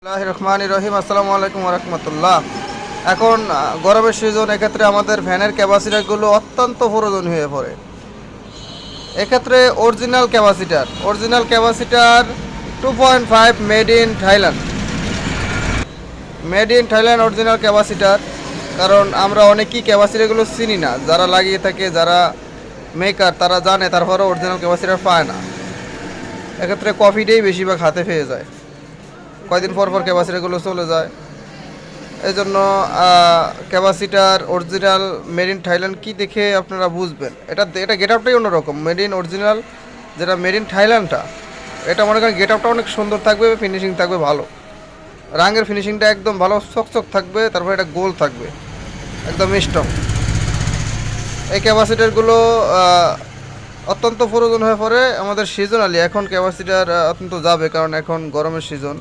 রহমানির রহিম। আসসালামু আলাইকুম রহমতুল্লাহ। এখন গরমের সিজন, এক্ষেত্রে আমাদের ফ্যানের ক্যাপাসিটারগুলো অত্যন্ত প্রয়োজন হয়ে পড়ে। এক্ষেত্রে original capacitor 2.5 made in Thailand original capacitor. কারণ আমরা অনেকেই ক্যাপাসিটারগুলো চিনি না, যারা লাগিয়ে থাকে, যারা মেকার তারা জানে, তারপরেও অরিজিনাল ক্যাপাসিটার পায় না। এক্ষেত্রে কফিটাই বেশিরভাগ হাতে পেয়ে যায়, কয়দিন পর পর ক্যাপাসিটারগুলো চলে যায়। এই জন্য capacitor original made in Thailand কী দেখে আপনারা বুঝবেন, এটা গেট আপটাই অন্যরকম। মেড ইন অরিজিনাল যেটা মেড ইন থাইল্যান্ডটা, এটা মনে করেন গেট আপটা অনেক সুন্দর থাকবে, ফিনিশিং থাকবে ভালো, রাঙের ফিনিশিংটা একদম ভালো চকচক থাকবে, তারপর এটা গোল থাকবে, একদম স্ট্রং। এই ক্যাপাসিটারগুলো অত্যন্ত প্রয়োজন হয়ে পড়ে আমাদের সিজনালি। এখন ক্যাপাসিটার অত্যন্ত যাবে, কারণ এখন গরমের সিজন,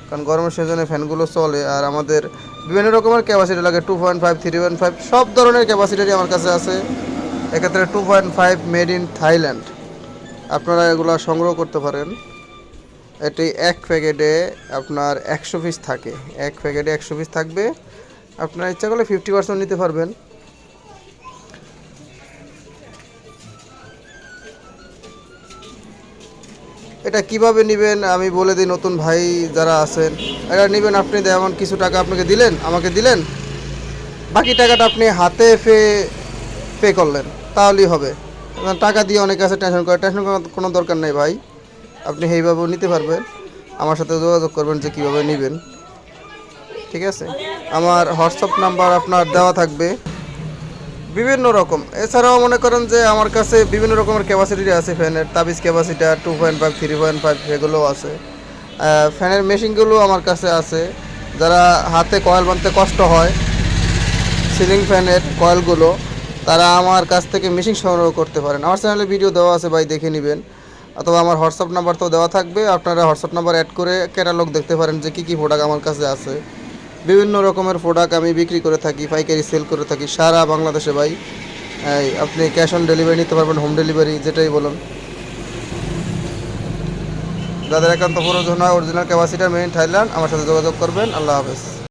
কারণ গরমের সিজনে ফ্যানগুলো চলে। আর আমাদের বিভিন্ন রকমের ক্যাপাসিটি লাগে, 2.5, 3.5, সব ধরনের ক্যাপাসিটারই আমার কাছে আছে। এক্ষেত্রে 2.5 মেড ইন থাইল্যান্ড আপনারা এগুলো সংগ্রহ করতে পারেন। এটি এক প্যাকেটে আপনার 100 পিস থাকে, এক প্যাকেটে 100 পিস থাকবে। আপনার ইচ্ছা করলে 50% নিতে পারবেন। এটা কিভাবে নেবেন আমি বলে দিই, নতুন ভাই যারা আছেন এটা নেবেন। আপনি যেমন কিছু টাকা আপনাকে দিলেন, আমাকে দিলেন, বাকি টাকাটা আপনি হাতে পে করলেন, তাহলেই হবে। টাকা দিয়ে অনেক আছে টেনশন করার কোনো দরকার নেই ভাই। আপনি এইভাবেও নিতে পারবেন। আমার সাথে যোগাযোগ করবেন যে কীভাবে নেবেন, ঠিক আছে? আমার হোয়াটসঅ্যাপ নাম্বার আপনার দেওয়া থাকবে। বিভিন্ন রকম, এছাড়াও মনে করেন যে আমার কাছে বিভিন্ন রকমের ক্যাপাসিটি আছে। ফ্যানের তাবিজ ক্যাপাসিটার 2.5, 3.5 এগুলোও আছে। ফ্যানের মেশিনগুলো আমার কাছে আছে। যারা হাতে কয়েল বানতে কষ্ট হয়, সিলিং ফ্যানের কয়েলগুলো, তারা আমার কাছ থেকে মেশিন সংগ্রহ করতে পারেন। আমার চ্যানেলে ভিডিও দেওয়া আছে ভাই, দেখে নেবেন। অথবা আমার হোয়াটসঅ্যাপ নাম্বার তো দেওয়া থাকবে, আপনারা হোয়াটসঅ্যাপ নাম্বার অ্যাড করে ক্যাটালগ দেখতে পারেন যে কী কী প্রোডাক্ট আমার কাছে আছে। বিভিন্ন রকমের প্রোডাক্ট আমি বিক্রি করে থাকি, পাইকারি সেল করে থাকি সারা বাংলাদেশে ভাই। আপনি ক্যাশ অন ডেলিভারি নিতে পারবেন, হোম ডেলিভারি যেটাই বলুন। যাদের একান্ত প্রয়োজন হয় original capacitor made in Thailand, আমার সাথে যোগাযোগ করবেন। আল্লাহ হাফেজ।